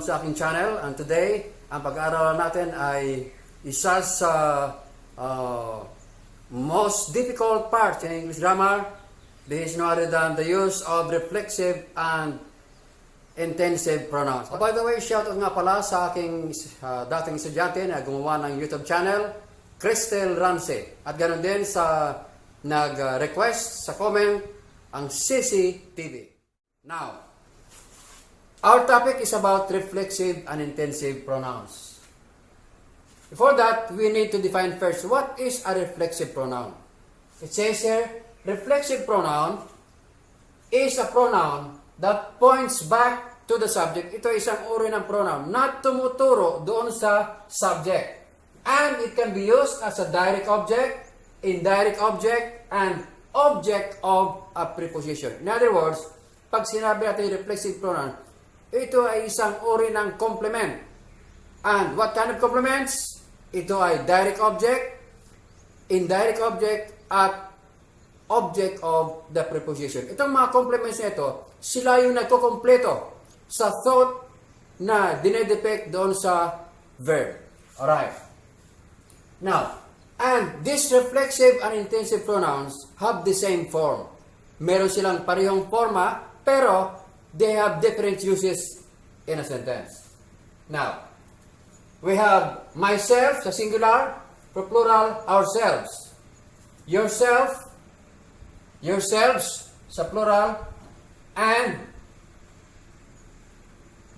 Welcome sa aking channel, and today, ang pag-aaralan natin ay isa sa most difficult part in English grammar. This is no other than the use of reflexive and intensive pronouns. By the way, shout out nga pala sa aking dating estudyante na gumawa ng YouTube channel, Crystal Ramsey. At ganoon din sa nag-request sa comment, ang CCTV. Now, our topic is about reflexive and intensive pronouns. Before that, we need to define first what is a reflexive pronoun. It says here, reflexive pronoun is a pronoun that points back to the subject. Ito ay isang uri ng pronoun na tumuturo doon sa subject. And it can be used as a direct object, indirect object, and object of a preposition. In other words, pag sinabi natin reflexive pronoun, ito ay isang uri ng complement. And what kind of complements? Ito ay direct object, indirect object, at object of the preposition. Itong mga complements na ito, sila yung nagkukompleto sa thought na dinedepect doon sa verb. Alright. Now, and these reflexive and intensive pronouns have the same form. Meron silang parehong forma, pero they have different uses in a sentence. Now, we have myself sa singular, for plural, ourselves. Yourself, yourselves sa plural, and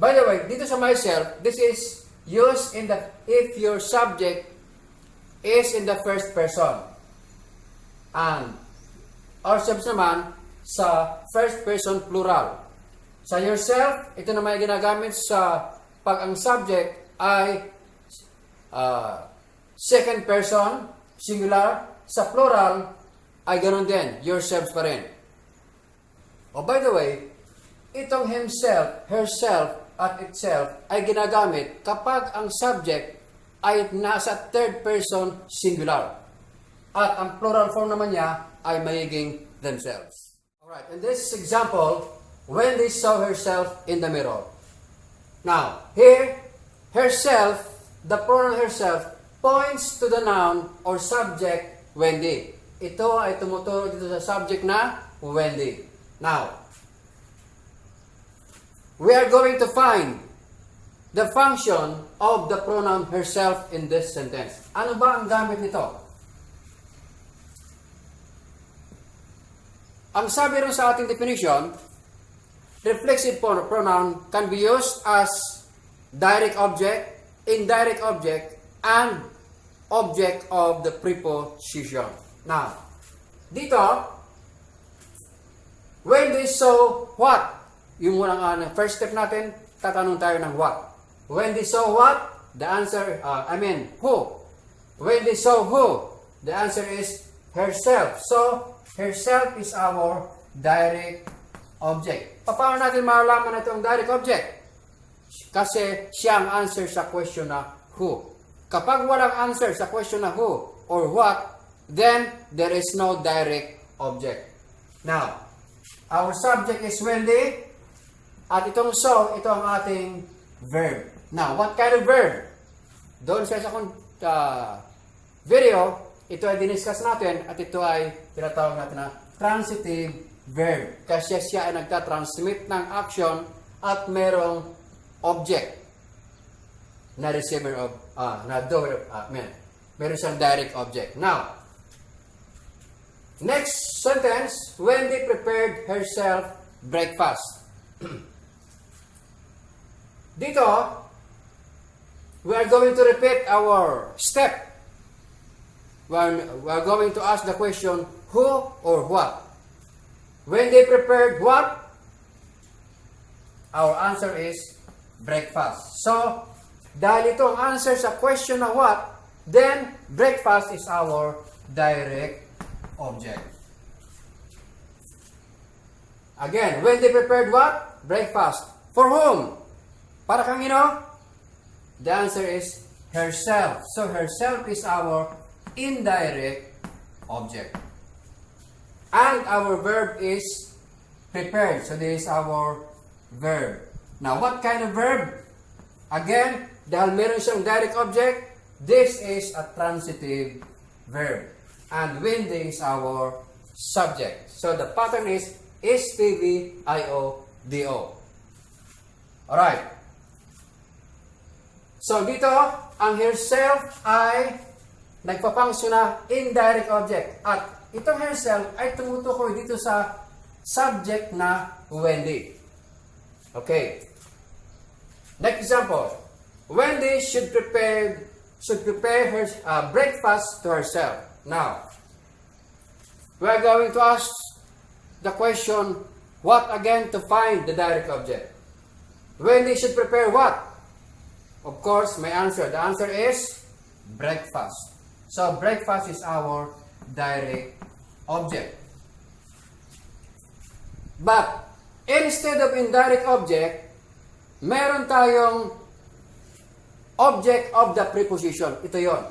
by the way, dito sa myself, this is used in the if your subject is in the first person. And ourselves naman sa first person plural. Sa yourself, ito naman ay ginagamit sa pag ang subject ay second person, singular. Sa plural, ay ganoon din, yourselves pa rin. Oh, by the way, itong himself, herself, at itself ay ginagamit kapag ang subject ay nasa third person, singular. At ang plural form naman niya ay magiging themselves. Alright, in this example, Wendy saw herself in the mirror. Now, here, herself, the pronoun herself, points to the noun or subject, Wendy. Ito ay tumuturo dito sa subject na Wendy. Now, we are going to find the function of the pronoun herself in this sentence. Ano ba ang gamit nito? Ang sabi rin sa ating definition, reflexive pronoun can be used as direct object, indirect object, and object of the preposition. Now, dito, when they saw what? Yung unang first step natin, tatanong tayo ng what. When they saw what? The answer, who? When they saw who? The answer is herself. So, herself is our direct object. Paano natin malalaman na ito ang direct object? Kasi siya ang answer sa question na who. Kapag walang answer sa question na who or what, then there is no direct object. Now, our subject is Wendy, at itong so, ito ang ating verb. Now, what kind of verb? Doon sa video, ito ay diniscuss natin at ito ay tinatawag natin na transitive verb. Kasi siya ay nagtatransmit ng action at merong object na receiver of, meron siyang direct object. Now, next sentence, Wendy prepared herself breakfast. Dito, we are going to repeat our step. We are going to ask the question, who or what? When they prepared what? Our answer is breakfast. So, dahil ito ang answer sa question na what, then breakfast is our direct object. Again, when they prepared what? Breakfast. For whom? Para kanino? The answer is herself. So, herself is our indirect object. And our verb is prepared. So, this is our verb. Now, what kind of verb? Again, dahil meron siyang direct object, this is a transitive verb. And windy is our subject. So the pattern is STVIODO. Alright. So dito, ang herself ay nagpapangsyon na indirect object. At itong herself ay tumutukoy dito sa subject na Wendy. Okay. Next example. Wendy should prepare her breakfast to herself. Now, we are going to ask the question, what again to find the direct object? Wendy should prepare what? Of course, my answer. The answer is breakfast. So, breakfast is our direct object. But, instead of indirect object, meron tayong object of the preposition. Ito yon.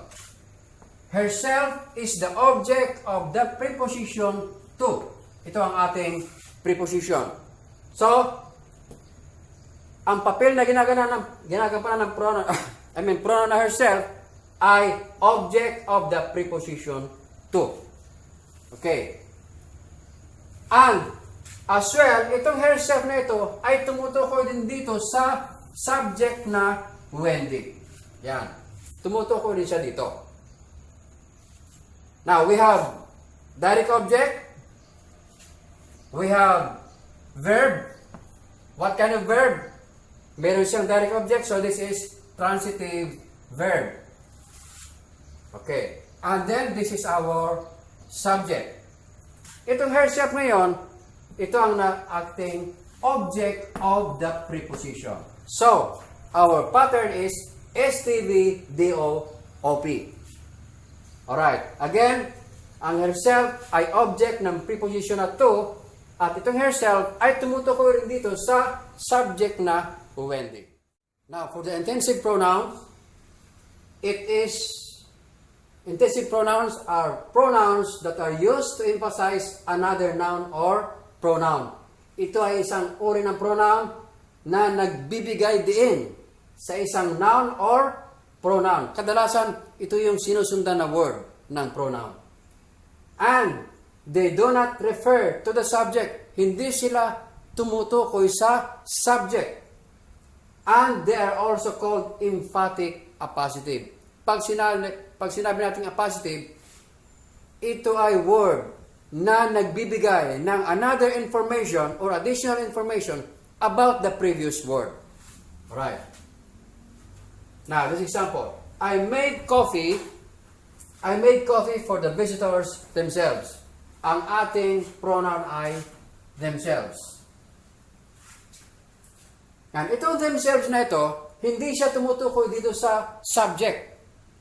Herself is the object of the preposition to. Ito ang ating preposition. So, ang papel na ginagampanan ng pronoun, pronoun na herself, ay object of the preposition to. Okay. And, as well, itong herself na ito ay tumutukoy din dito sa subject na Wendy. Yan. Tumutukoy din siya dito. Now, we have direct object. We have verb. What kind of verb? Meron siyang direct object, so this is transitive verb. Okay. And then, this is our subject. Itong herself ngayon, ito ang acting object of the preposition. So, our pattern is STVDOOP. Alright. Again, ang herself ay object ng preposition na to, at itong herself ay tumutukoy rin dito sa subject na Wendy. Now, for the intensive pronouns, intensive pronouns are pronouns that are used to emphasize another noun or pronoun. Ito ay isang uri ng pronoun na nagbibigay diin sa isang noun or pronoun. Kadalasan, ito yung sinusundan na word ng pronoun. And they do not refer to the subject. Hindi sila tumutukoy sa subject. And they are also called emphatic appositive. Pag sinabi natin appositive, ito ay word na nagbibigay ng another information or additional information about the previous word. Alright. Now, this example. I made coffee for the visitors themselves. Ang ating pronoun ay themselves. And itong themselves na ito, hindi siya tumutukoy dito sa subject.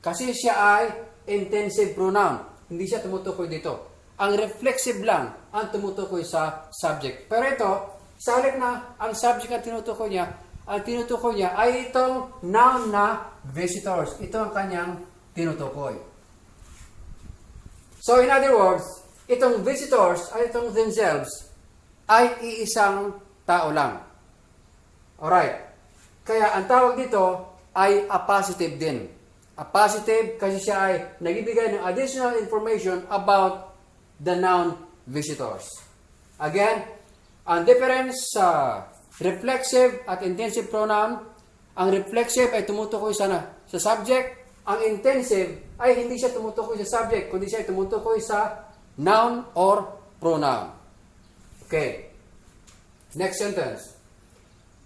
Kasi siya ay intensive pronoun. Hindi siya tumutukoy dito. Ang reflexive lang ang tumutukoy sa subject. Pero ito, sa halip na ang subject ang tinutukoy niya ay itong noun na visitors. Ito ang kanyang tinutukoy. So in other words, itong visitors ay itong themselves ay iisang tao lang. Alright. Kaya ang tawag dito ay appositive din. Appositive kasi siya ay nagbibigay ng additional information about the noun visitors. Again, ang difference sa reflexive at intensive pronoun, ang reflexive ay tumutukoy sa subject, ang intensive ay hindi siya tumutukoy sa subject, kundi siya ay tumutukoy sa noun or pronoun. Okay. Next sentence.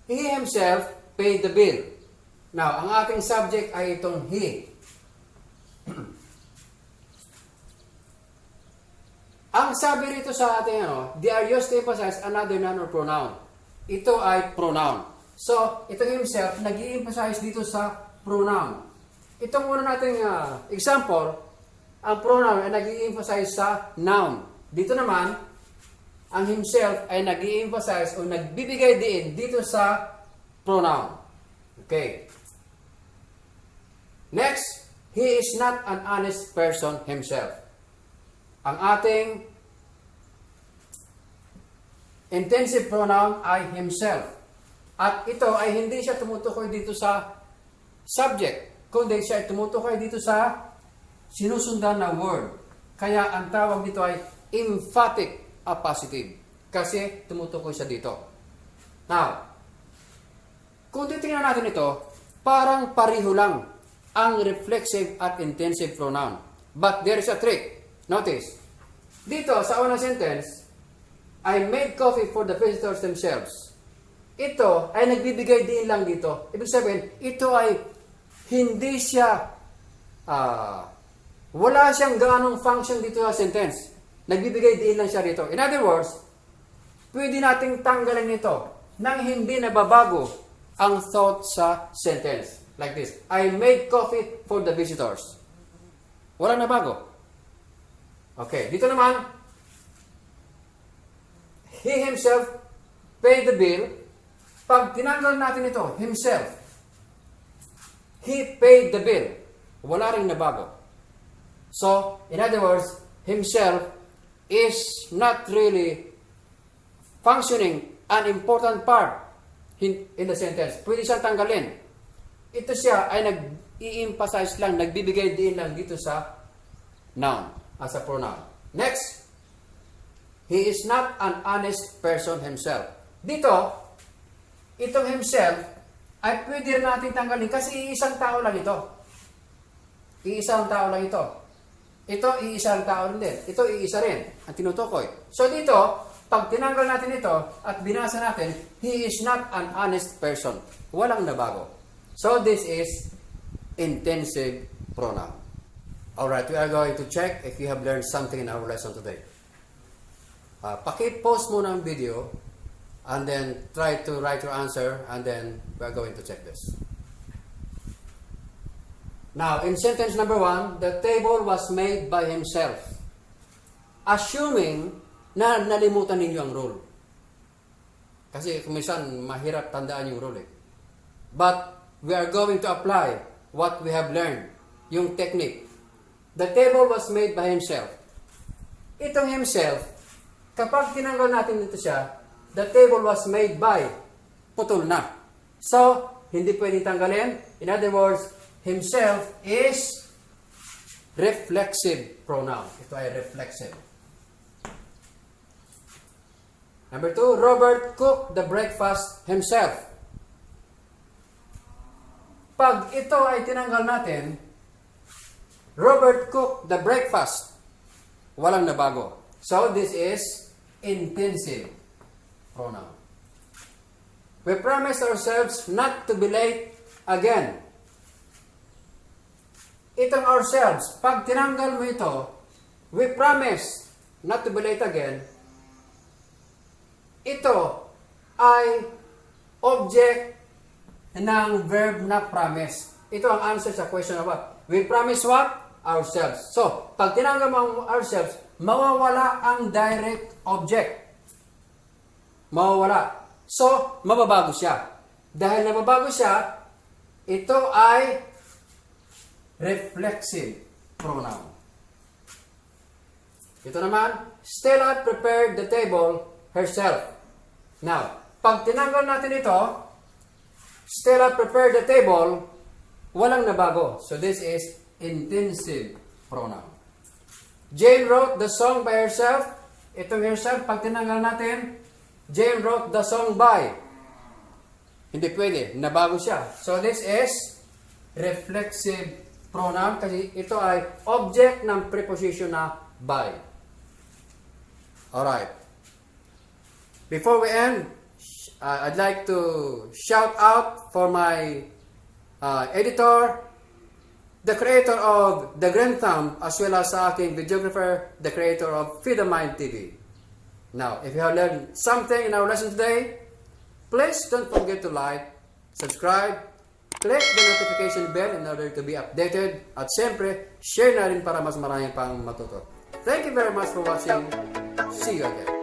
He himself paid the bill. Now, ang ating subject ay itong he. Ang sabi rito sa ating they are used to emphasize another noun or pronoun. Ito ay pronoun. So, itong himself, nag-i-emphasize dito sa pronoun. Itong una nating example, ang pronoun ay nag-i-emphasize sa noun. Dito naman, ang himself ay nag-i-emphasize o nagbibigay din dito sa pronoun. Okay. Next, he is not an honest person himself. Ang ating intensive pronoun ay himself. At ito ay hindi siya tumutukoy dito sa subject, kundi siya ay tumutukoy dito sa sinusundan na word. Kaya ang tawag dito ay emphatic appositive. Kasi tumutukoy siya dito. Now, kung titingnan natin ito, parang pareho lang ang reflexive at intensive pronoun. But there is a trick. Notice, dito sa unang sentence, I made coffee for the visitors themselves. Ito ay nagbibigay din lang dito. Ibig sabihin, ito ay hindi siya, wala siyang gaanong function dito sa sentence. Nagbibigay din lang siya dito. In other words, pwede nating tanggalin ito nang hindi nababago ang thought sa sentence. Like this, I made coffee for the visitors. Walang nabago. Okay, dito naman, he himself paid the bill. Pag tinanggal natin ito, himself, he paid the bill. Wala ring nabago. So, in other words, himself is not really functioning an important part in the sentence. Pwede siyang tanggalin. Ito siya ay nag-i-emphasize lang, nagbibigay din lang dito sa noun, as a pronoun. Next, he is not an honest person himself. Dito, itong himself ay pwede rin natin tanggalin kasi iisang tao lang ito. Iisang tao lang ito. Ito, iisang tao rin din. Ito, iisa rin ang tinutukoy. So dito, pag tinanggal natin ito at binasa natin, he is not an honest person. Walang nabago. So this is intensive pronoun. Alright, we are going to check if you have learned something in our lesson today. Paki-pause muna ang video and then try to write your answer and then we are going to check this. Now, in sentence number 1, the table was made by himself. Assuming na nalimutan ninyo ang rule. Kasi kumisan mahirap tandaan yung rule. But we are going to apply what we have learned, yung technique. The table was made by himself. Itong himself, kapag tinanggal natin dito siya, the table was made by, putol na. So, hindi pwedeng tanggalin. In other words, himself is reflexive pronoun. Ito ay reflexive. Number 2, Robert cooked the breakfast himself. Pag ito ay tinanggal natin, Robert cooked the breakfast. Walang nabago. So, this is intensive pronoun. We promise ourselves not to be late again. Itong ourselves, pag tinanggal mo ito, we promise not to be late again, ito ay object ng verb na promise. Ito ang answer sa question of what? We promise what? Ourselves. So, pag tinanggal mo ang ourselves, mawawala ang direct object. Mawawala. So, mababago siya. Dahil nababago siya, ito ay reflexive pronoun. Ito naman, Stella prepared the table herself. Now, pag tinanggal natin ito, Stella prepared the table, walang nabago. So this is intensive pronoun. Jane wrote the song by herself. Itong herself, pag tinanggal natin, Jane wrote the song by. Hindi pwede, nabago siya. So this is reflexive pronoun kasi ito ay object ng preposition na by. Alright. Before we end, I'd like to shout out for my editor, the creator of The Grand Thumb, as well as sa aking videographer, the creator of Feed the Mind TV. Now, if you have learned something in our lesson today, please don't forget to like, subscribe, click the notification bell in order to be updated, at siyempre, share na rin para mas marami pang matuto. Thank you very much for watching. See you again.